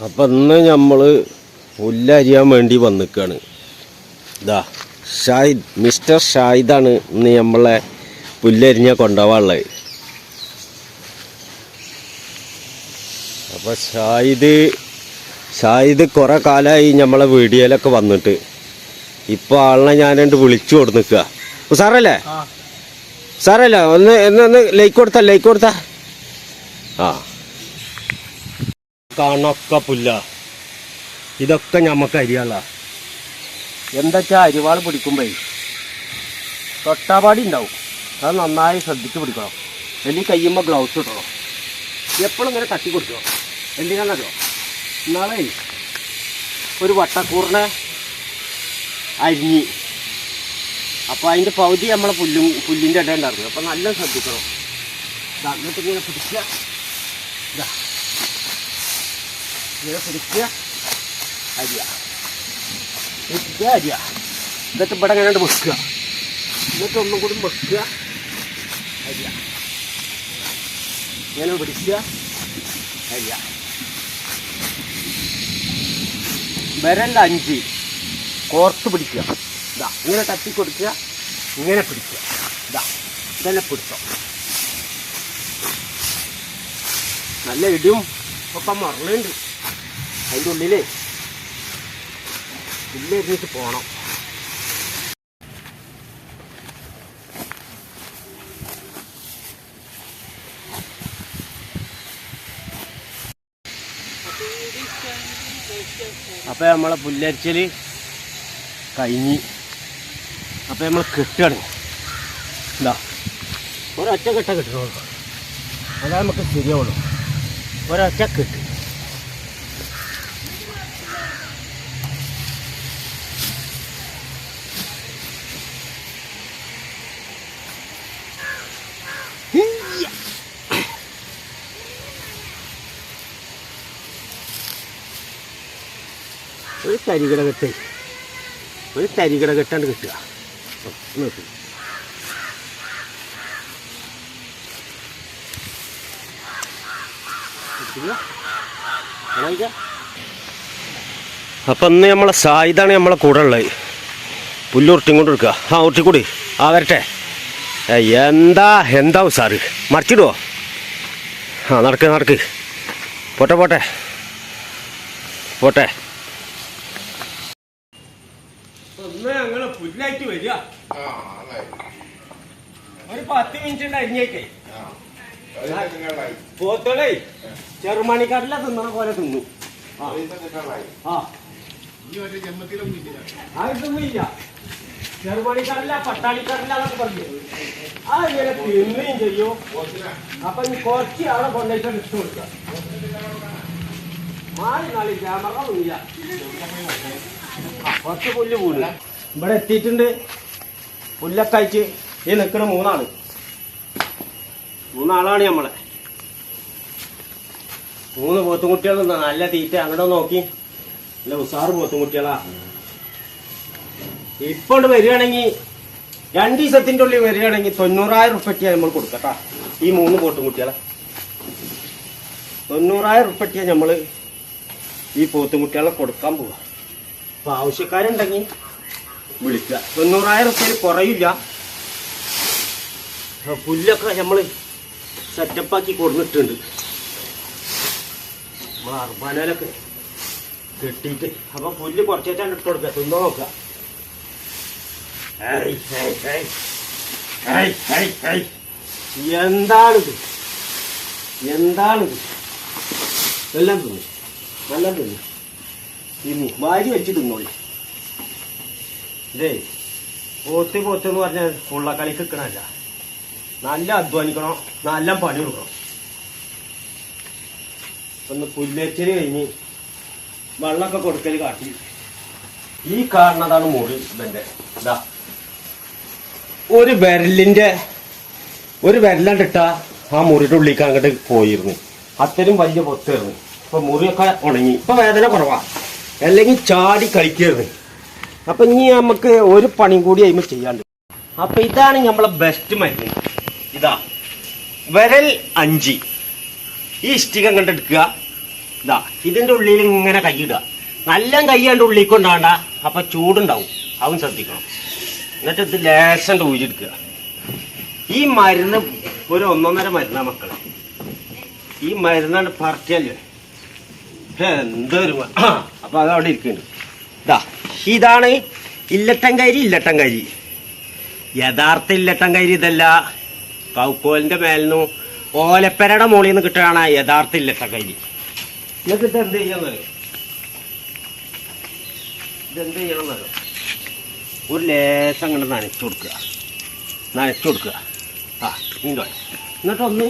അപ്പം ഇന്ന് നമ്മൾ പുല്ലരിയാൻ വേണ്ടി വന്നിക്കാണ്. ഇതാ ഷാഹിദ്, മിസ്റ്റർ ഷാഹിദാണ് ഇന്ന് നമ്മളെ പുല്ലരിഞ്ഞ കൊണ്ടുപോകാനുള്ളത്. അപ്പോൾ ഷാഹിദ് കുറേ കാലമായി നമ്മളെ വീഡിയോയിലൊക്കെ വന്നിട്ട്. ഇപ്പോൾ ആളിനെ ഞാനുണ്ട് വിളിച്ചു കൊടുക്കുക. സാറല്ലേ ഒന്ന് ലൈക്ക് കൊടുത്താ ആ കാണൊക്കെ പുല്ല. ഇതൊക്കെ ഞമ്മക്ക് അരിയാള. എന്താച്ചാ അരിവാൾ പിടിക്കുമ്പോ തൊട്ടാപാടി ഉണ്ടാവും. അത് നന്നായി ശ്രദ്ധിച്ച് പിടിക്കണം. അല്ലെങ്കിൽ കയ്യുമ്പോൾ ഗ്ലൗസ് ഇടണം. എപ്പോഴും ഇങ്ങനെ തട്ടി കൊടുക്കണം. എന്തിനാണല്ലോ നാളെ ഒരു വട്ടക്കൂറിനെ അരിഞ്ഞ്, അപ്പോൾ അതിൻ്റെ പകുതി നമ്മളെ പുല്ലിൻ്റെ ഇട ഉണ്ടായിരുന്നു. അപ്പോൾ നല്ല ശ്രദ്ധിക്കണം. എന്നിട്ട് ഇങ്ങനെ പിടിക്കുക, ഇങ്ങനെ പിടിക്കുക, അരിയ എന്നിട്ട് ഇവിടെ ഇങ്ങനെ വെക്കുക. എന്നിട്ട് ഒന്നും കൂടി വെക്കുക, അരിയ ഇങ്ങനെ പിടിക്കുക, അരിയ വിരൽ 5 കോർത്ത് പിടിക്കുക. ഇതാ ഇങ്ങനെ തട്ടി കൊടുക്കുക, ഇങ്ങനെ പിടിക്കുക. ഇതന്നെ പിടുത്തം. നല്ല ഇടിയും ഒക്കെ മറലുണ്ട്. അതിൻ്റെ ഉള്ളിലേ പുല്ലെറിഞ്ഞിട്ട് പോകണം. അപ്പം നമ്മളെ പുല്ലരിച്ചൽ കഴിഞ്ഞ്. അപ്പം നമ്മൾ കെട്ടുകയാണ്. എന്താ ഒരൊറ്റ കെട്ട കെട്ടണുള്ളൂ. അതാ നമുക്ക് ശരിയാവുള്ളൂ. ഒരൊറ്റ കെട്ട്. ഒരു തരികിട കെട്ടാണ്ട് കിട്ടുക. നോക്കി അപ്പം ഇന്ന് നമ്മളെ സായിതാണ് നമ്മളെ കൂടെ ഉള്ളത്. പുല്ല് ഉരുട്ടിയും കൊണ്ട് എടുക്കുക. ആ ഉരുട്ടിക്കൂടി വരട്ടെ. എന്താ സാറ് മറിച്ചിടുവോ? ആ നടക്ക് പോട്ടെ ഞങ്ങള് പുല്ലായിട്ട് വരിക. ഒരു 10 മിനിറ്റ് ഉണ്ട് അരിഞ്ഞേക്കേ. പോത്തളേ ചെറുമണിക്കടല തിന്നണ പോലെ തിന്നു. അതൊന്നുമില്ല. ചെറുമണിക്കടല പട്ടാണിക്കടല എന്നൊക്കെ പറഞ്ഞു. അതിങ്ങനെ തിന്നുകയും ചെയ്യും. അപ്പൊ ഇനി കുറച്ച് അവിടെ കൊണ്ടുപോയിട്ട് ഇട്ട് കൊടുക്കാം. മാറി നാളെ ക്യാമറ ഒന്നുമില്ല. കുറച്ച് പുല്ല് പോലും ഇവിടെ എത്തിയിട്ടുണ്ട്. പുല്ലൊക്കെ അയച്ച് ഈ നിൽക്കണ 3 ആളാണ് നമ്മളെ. 3 പോത്തുംകുട്ടികൾ. നല്ല തീറ്റ. അങ്ങോട്ട് നോക്കി നല്ല ഉസാറ് പോത്തുംകുട്ടികളാ. ഇപ്പോണ്ട് വരികയാണെങ്കിൽ 2 ദിവസത്തിൻ്റെ ഉള്ളിൽ വരികയാണെങ്കിൽ 90,000 ഉറുപ്പിക നമ്മൾ കൊടുക്കട്ടാ. ഈ 3 പോത്തുംകുട്ടികളെ 90,000 ഉറുപ്പിക നമ്മൾ ഈ പോത്തുംകുട്ടികളെ കൊടുക്കാൻ പോവാ. അപ്പൊ ആവശ്യക്കാരുണ്ടെങ്കിൽ വിളിക്കുക. 90,000 ഉറുപ്പിക കുറയില്ല. പുല്ലൊക്കെ നമ്മൾ സെറ്റപ്പാക്കി കൊടുത്തിട്ടുണ്ട്. നമ്മൾ അർബാനയിലൊക്കെ കെട്ടിയിട്ട്. അപ്പൊ പുല്ല് കുറച്ചാണ് ഇട്ട് കൊടുക്കുക. തിന്നോ നോക്കുക. എന്താണിത് എല്ലാം തിന്നു തിന്നു വാരി വെച്ച് തിന്നോളി. ഇതേ പോത്തെന്ന് പറഞ്ഞാൽ ഉള്ളക്കളി കിക്കണല്ല. നല്ല അധ്വാനിക്കണം, നല്ല പണി കൊടുക്കണം. ഒന്ന് പുല്ലരിച്ചല് കഴിഞ്ഞ് വെള്ളമൊക്കെ കൊടുക്കൽ കാട്ടി. ഈ കാണുന്നതാണ് മുറി. ഇതെന്റെ ഇതാ ഒരു വിരലണ്ടിട്ടാ ആ മുറിയുടെ ഉള്ളിലേക്ക് അങ്ങോട്ട് പോയിരുന്നു. അത്രയും വലിയ പൊത്തായിരുന്നു. ഇപ്പൊ മുറിയൊക്കെ ഉണങ്ങി. ഇപ്പൊ വേദന കുറവാ. അല്ലെങ്കിൽ ചാടി കളിക്കായിരുന്നു. അപ്പൊ ഇനി നമുക്ക് ഒരു പണിയും കൂടി അതിന് ചെയ്യാണ്ട്. അപ്പൊ ഇതാണ് നമ്മളെ ബെസ്റ്റ് മരുന്ന്. ഇതാ വിരൽ 5 ഈ ഇഷ്ടിക കണ്ടെടുക്കുക. ഇതാ ഇതിൻ്റെ ഉള്ളിൽ ഇങ്ങനെ കൈയിടുക. നല്ല കൈയാണ്ട് ഉള്ളിൽ കൊണ്ടാണ്ട, അപ്പം ചൂടുണ്ടാവും. അതും ശ്രദ്ധിക്കണം. എന്നിട്ട് ഇത് ലേശണ്ട് ഊരിയെടുക്കുക. ഈ മരുന്ന് ഒരു 1.5 മരുന്നാണ് മക്കളെ. ഈ മരുന്നാണ് പറക്കിയല്ലേ എന്തൊരു. അപ്പം അതവിടെ ഇരിക്കുന്നുണ്ട്. ഇതാണ് ഇല്ലട്ടൻകരി. യഥാർത്ഥ ഇല്ലട്ടൻകരി ഇതല്ല. കൗക്കോലിൻ്റെ മേലിന്നു ഓലപ്പരയുടെ മുകളിൽ നിന്ന് കിട്ടുകയാണ് യഥാർത്ഥ ഇല്ലട്ടൻകരി. എന്നിട്ട് ഇതെന്ത് ചെയ്യാന്നറിയോ? ഒരു ലേശം അങ്ങോട്ട് നനച്ചു കൊടുക്കുക. ഇങ്ങോ എന്നിട്ടൊന്ന്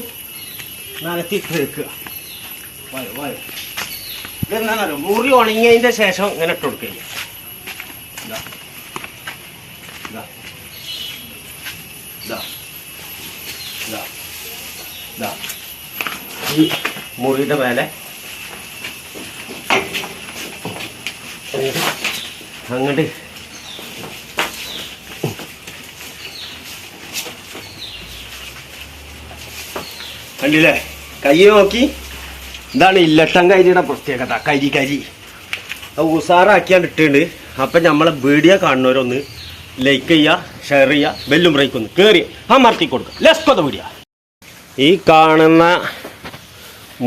നനച്ചിട്ട് വെക്കുക. ഇതെന്താണെന്നറിയോ? മുറി ഉണങ്ങിയതിൻ്റെ ശേഷം ഇങ്ങനെ ഇട്ട് കൊടുക്കുക. ഈ മുറിയുടെ മേലെ അങ്ങോട്ട് കണ്ടില്ലേ? കൈ നോക്കി. ഇതാണ് ഇല്ലട്ടൻകരിയുടെ പ്രത്യേകത. കരി ഉസാറാക്കിയാണ്ട് ഇട്ടുണ്ട്. അപ്പം നമ്മളെ വീഡിയോ കാണുന്നവരൊന്ന് ലൈക്ക് ചെയ്യുക, ഷെയർ ചെയ്യുക, ബെല്ലും ബ്രേക്കൊന്ന് കയറി അമർത്തി കൊടുക്കുക. Let's go the video. ഈ കാണുന്ന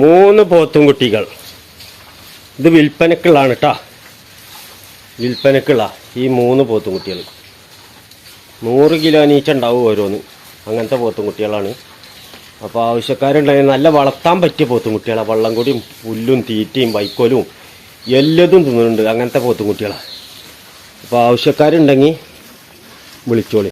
3 പോത്തും കുട്ടികൾ ഇത് വിൽപ്പനക്കുള്ളതാണ് കേട്ടോ. വിൽപ്പനക്കുള്ള ഈ 3 പോത്തും കുട്ടികൾ 100 കിലോ നീച്ചുണ്ടാവും ഓരോന്ന്. അങ്ങനത്തെ പോത്തും കുട്ടികളാണ്. അപ്പോൾ ആവശ്യക്കാരുണ്ടെങ്കിൽ നല്ല വളർത്താൻ പറ്റിയ പോത്തും കുട്ടികളാണ്. വെള്ളം കൂടിയും പുല്ലും തീറ്റയും വൈക്കോലും എല്ലതും തിന്നുന്നുണ്ട്. അങ്ങനത്തെ പോത്തും കുട്ടികളാണ്. അപ്പോൾ ആവശ്യക്കാരുണ്ടെങ്കിൽ വിളിച്ചോളി.